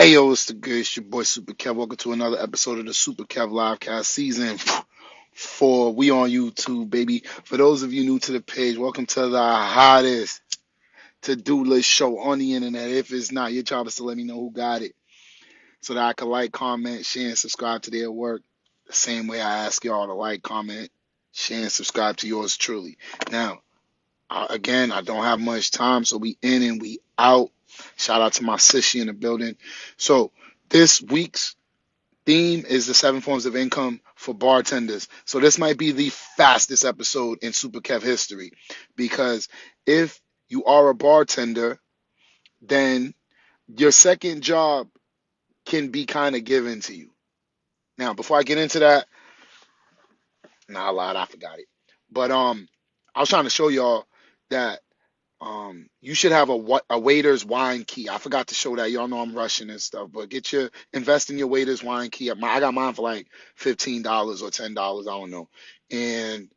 Hey yo, it's the good. It's your boy Super Kev. Welcome to another episode of the Super Kev Livecast season 4. We on YouTube, baby. For those of you new to the page, welcome to the hottest to-do list show on the internet. If it's not, your job is to let me know who got it so that I can like, comment, share, and subscribe to their work. The same way I ask y'all to like, comment, share, and subscribe to yours truly. Now, again, I don't have much time, so we in and we out. Shout out to my sissy in the building. So this week's theme is the 7 forms of income for bartenders. So this might be the fastest episode in Super Kev history, because if you are a bartender, then your second job can be kind of given to you. Now, before I get into that, I lied, I forgot it. But I was trying to show y'all that you should have a waiter's wine key. I forgot to show that. Y'all know I'm rushing and stuff, but invest in your waiter's wine key. I got mine for like $15 or $10. I don't know. And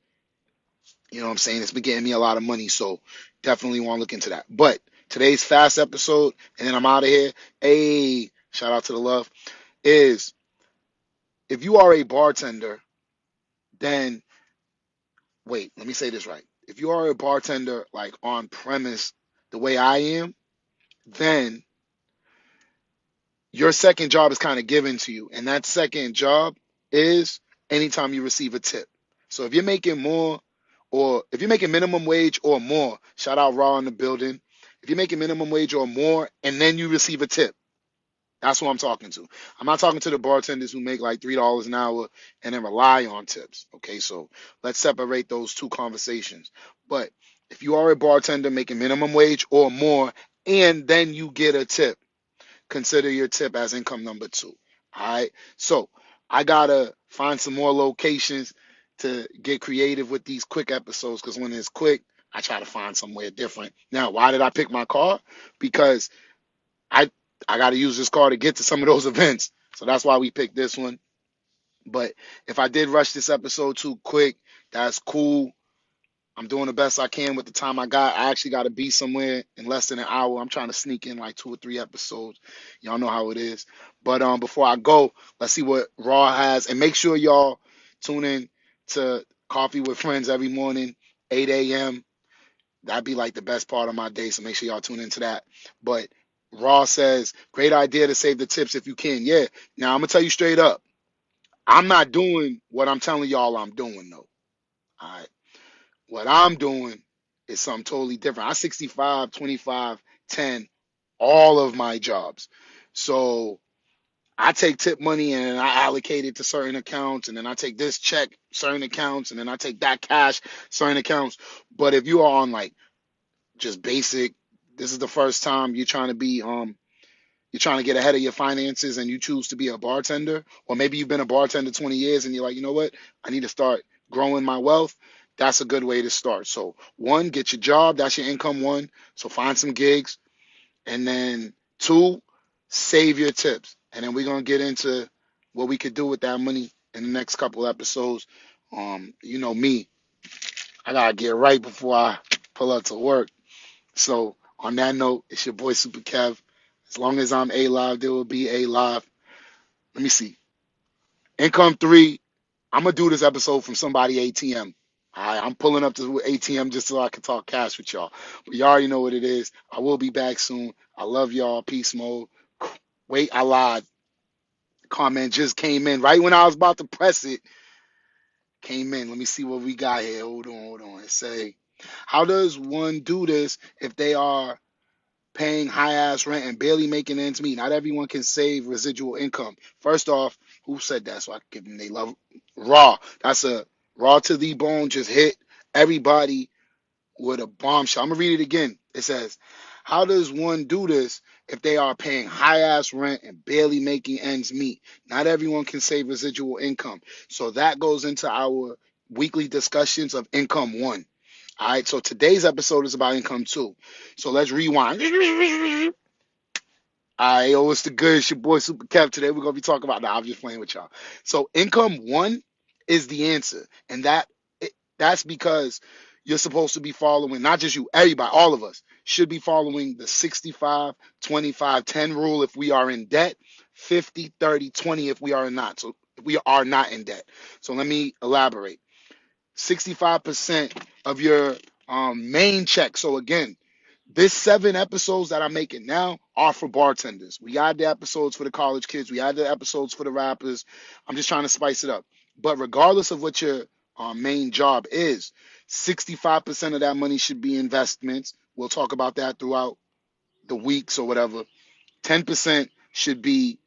you know what I'm saying? It's been getting me a lot of money, so definitely want to look into that. But today's fast episode, and then I'm out of here. Hey, shout out to the love, is if you are a bartender, then wait, let me say this right. If you are a bartender like on premise the way I am, then your second job is kind of given to you. And that second job is anytime you receive a tip. So if you're making more, or if you're making minimum wage or more, shout out Raw in the building. If you're making minimum wage or more and then you receive a tip, that's who I'm talking to. I'm not talking to the bartenders who make like $3 an hour and then rely on tips. Okay, so let's separate those two conversations. But if you are a bartender making minimum wage or more and then you get a tip, consider your tip as income number 2. All right. So I gotta find some more locations to get creative with these quick episodes, because when it's quick, I try to find somewhere different. Now, why did I pick my car? Because I I gotta use this car to get to some of those events. So that's why we picked this one. But if I did rush this episode too quick, that's cool. I'm doing the best I can with the time I got. I actually got to be somewhere in less than an hour. I'm trying to sneak in like 2 or 3 episodes. Y'all know how it is. But before I go, let's see what Raw has. And make sure y'all tune in to Coffee with Friends every morning, 8 a.m. That'd be like the best part of my day. So make sure y'all tune into that. But Raw says, great idea to save the tips if you can. Yeah. Now, I'm going to tell you straight up. I'm not doing what I'm telling y'all I'm doing, though. All right. What I'm doing is something totally different. I 65, 25, 10, all of my jobs. So I take tip money and I allocate it to certain accounts, and then I take this check, certain accounts, and then I take that cash, certain accounts. But if you are on like just basic, this is the first time you're trying to get ahead of your finances and you choose to be a bartender, or maybe you've been a bartender 20 years and you're like, you know what? I need to start growing my wealth. That's a good way to start. So, 1, get your job. That's your income 1. So, find some gigs. And then 2, save your tips. And then we're going to get into what we could do with that money in the next couple episodes. You know me, I got to get right before I pull up to work. So, on that note, it's your boy Super Kev. As long as I'm A live, there will be A live. Let me see. Income 3. I'm gonna do this episode from somebody ATM. I'm pulling up to the ATM just so I can talk cash with y'all. But you already know what it is. I will be back soon. I love y'all. Peace mode. Wait, I lied. Comment just came in right when I was about to press it. Came in. Let me see what we got here. Hold on. It say, how does one do this if they are paying high ass rent and barely making ends meet? Not everyone can save residual income. First off, who said that? So I can give them they love Raw. That's a Raw to the bone. Just hit everybody with a bombshell. I'm gonna read it again. It says, how does one do this if they are paying high ass rent and barely making ends meet? Not everyone can save residual income. So that goes into our weekly discussions of income 1. All right, so today's episode is about income 2. So let's rewind. All right, yo, what's the good? It's your boy Super Kev. Today we're gonna be talking about. Nah, I'm just playing with y'all. So income 1 is the answer, and that's because you're supposed to be following, not just you, everybody, all of us. should be following the 65-25-10 rule if we are in debt, 50-30-20 if we are not. So if we are not in debt. So let me elaborate. 65% of your main check. So again, this 7 episodes that I'm making now are for bartenders. We add the episodes for the college kids. We add the episodes for the rappers. I'm just trying to spice it up. But regardless of what your main job is, 65% of that money should be investments. We'll talk about that throughout the weeks or whatever. 10% should be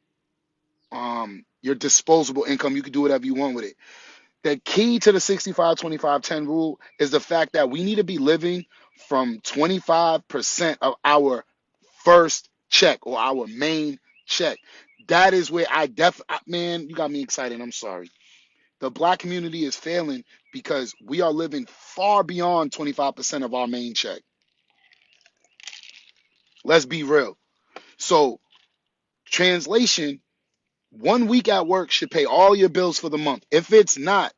your disposable income. You can do whatever you want with it. The key to the 65-25-10 rule is the fact that we need to be living from 25% of our first check or our main check. That is where man, you got me excited. I'm sorry. The black community is failing because we are living far beyond 25% of our main check. Let's be real. So, translation, 1 week at work should pay all your bills for the month. If it's not,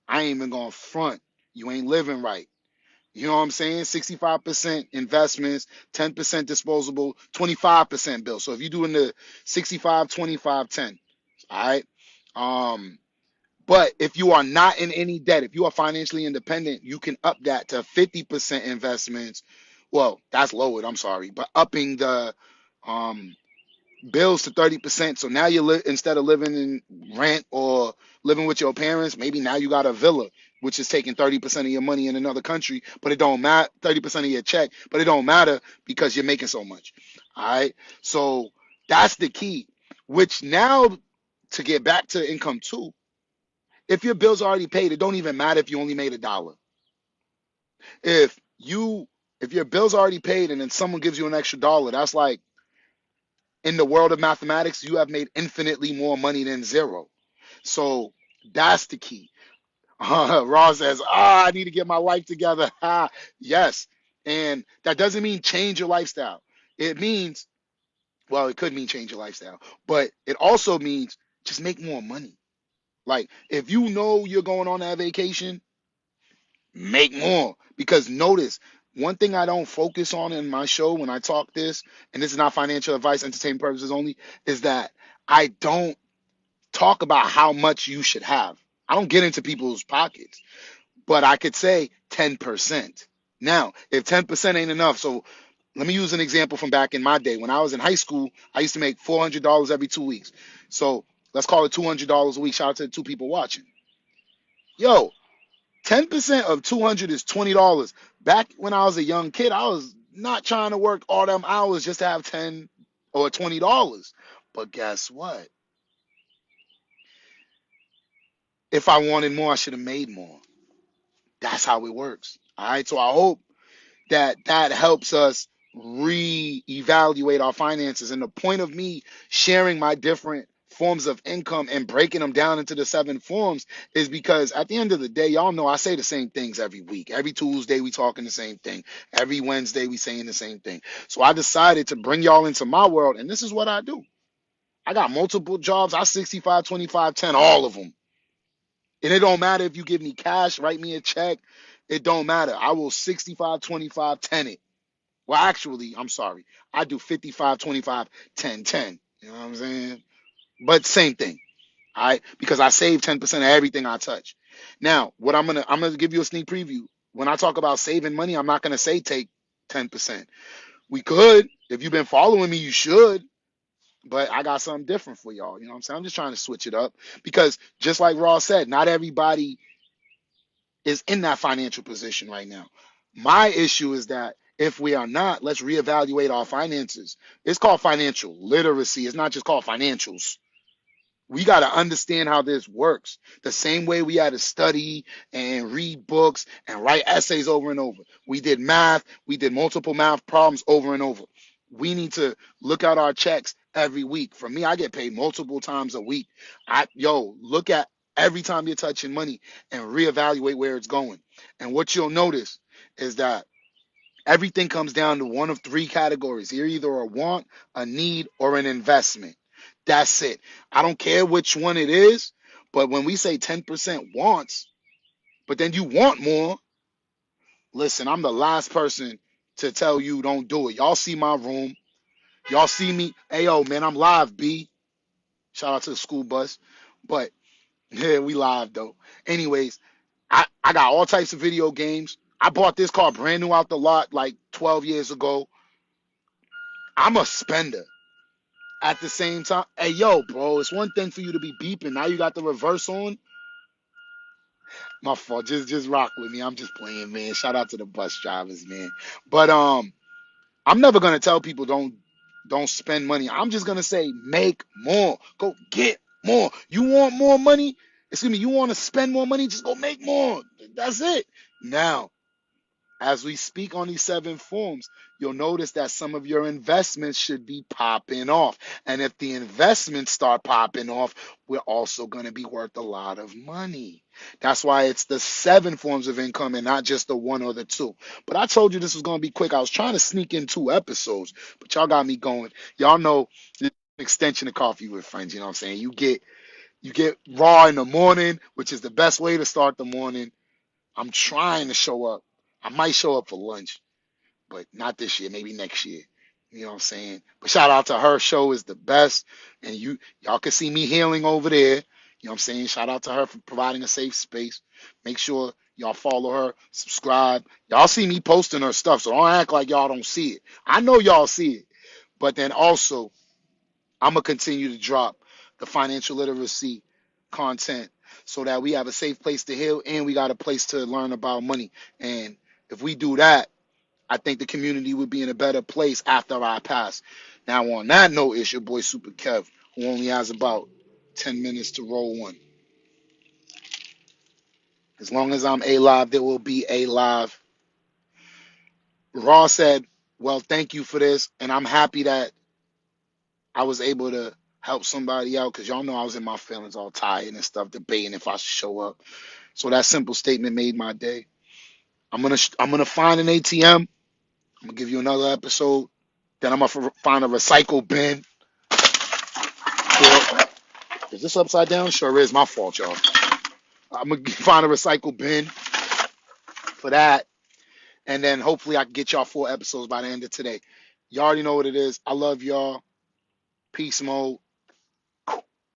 I ain't even gonna front. You ain't living right. You know what I'm saying? 65% investments, 10% disposable, 25% bill. So if you're doing the 65-25-10, all right? But if you are not in any debt, if you are financially independent, you can up that to 50% investments. Well, that's lowered, I'm sorry, but upping the bills to 30%. So now you live, instead of living in rent or living with your parents, maybe now you got a villa, which is taking 30% of your money in another country, but it don't matter, 30% of your check, but it don't matter because you're making so much. All right. So that's the key, which now to get back to income too, if your bill's already paid, it don't even matter if you only made $1. If your bill's already paid and then someone gives you an extra dollar, that's like, in the world of mathematics, you have made infinitely more money than zero. So that's the key. Ross says, I need to get my life together. Yes. And that doesn't mean change your lifestyle. It means, well, it could mean change your lifestyle, but it also means just make more money. Like, if you know you're going on that vacation, make more. Because notice, one thing I don't focus on in my show when I talk this, and this is not financial advice, entertainment purposes only, is that I don't talk about how much you should have. I don't get into people's pockets, but I could say 10%. Now, if 10% ain't enough, so let me use an example from back in my day. When I was in high school, I used to make $400 every 2 weeks. So let's call it $200 a week. Shout out to the 2 people watching. Yo, 10% of 200 is $20. Back when I was a young kid, I was not trying to work all them hours just to have 10 or $20. But guess what? If I wanted more, I should have made more. That's how it works. All right. So I hope that helps us reevaluate our finances. And the point of me sharing my different forms of income and breaking them down into the 7 forms is because at the end of the day, y'all know I say the same things every week. Every Tuesday we talking the same thing. Every Wednesday we saying the same thing. So I decided to bring y'all into my world, and this is what I do. I got multiple jobs. I 65-25-10, all of them. And it don't matter if you give me cash, write me a check. It don't matter. I will 65-25-10 it. Well, actually, I'm sorry. I do 55-25-10-10. You know what I'm saying? But same thing. All right? Because I save 10% of everything I touch. Now, what I'm gonna give you a sneak preview. When I talk about saving money, I'm not gonna say take 10%. We could. If you've been following me, you should. But I got something different for y'all. You know what I'm saying? I'm just trying to switch it up. Because just like Ross said, not everybody is in that financial position right now. My issue is that if we are not, let's reevaluate our finances. It's called financial literacy. It's not just called financials. We got to understand how this works. The same way we had to study and read books and write essays over and over. We did math. We did multiple math problems over and over. We need to look at our checks every week. For me, I get paid multiple times a week. Look at every time you're touching money and reevaluate where it's going. And what you'll notice is that everything comes down to one of 3 categories. You're either a want, a need, or an investment. That's it. I don't care which one it is, but when we say 10% wants, but then you want more, listen, I'm the last person to tell you don't do it. Y'all see my room. Y'all see me. Hey, yo, man, I'm live, B. Shout out to the school bus. But, yeah, we live, though. Anyways, I got all types of video games. I bought this car brand new out the lot like 12 years ago. I'm a spender. At the same time, hey, yo, bro, it's one thing for you to be beeping. Now you got the reverse on. My fault. Just rock with me. I'm just playing, man. Shout out to the bus drivers, man. But I'm never gonna tell people don't spend money. I'm just gonna say make more. Go get more. You want more money? Excuse me. You want to spend more money? Just go make more. That's it. Now, as we speak on these 7 forms, you'll notice that some of your investments should be popping off. And if the investments start popping off, we're also going to be worth a lot of money. That's why it's the 7 forms of income and not just the 1 or the 2. But I told you this was going to be quick. I was trying to sneak in 2 episodes, but y'all got me going. Y'all know this is an extension of Coffee with Friends. You know what I'm saying? You get raw in the morning, which is the best way to start the morning. I'm trying to show up. I might show up for lunch, but not this year, maybe next year. You know what I'm saying? But shout out to her. Show is the best. And y'all can see me healing over there. You know what I'm saying? Shout out to her for providing a safe space. Make sure y'all follow her, subscribe. Y'all see me posting her stuff, so don't act like y'all don't see it. I know y'all see it. But then also, I'm going to continue to drop the financial literacy content so that we have a safe place to heal and we got a place to learn about money. And if we do that, I think the community would be in a better place after I pass. Now, on that note, it's your boy Super Kev, who only has about 10 minutes to roll one. As long as I'm alive, there will be a live. Raw said, well, thank you for this. And I'm happy that I was able to help somebody out because y'all know I was in my feelings all tired and stuff, debating if I should show up. So that simple statement made my day. I'm gonna find an ATM. I'm gonna give you another episode. Then I'm gonna find a recycle bin. Is this upside down? Sure is. My fault, y'all. I'm gonna find a recycle bin for that, and then hopefully I can get y'all 4 episodes by the end of today. You already know what it is. I love y'all. Peace mode.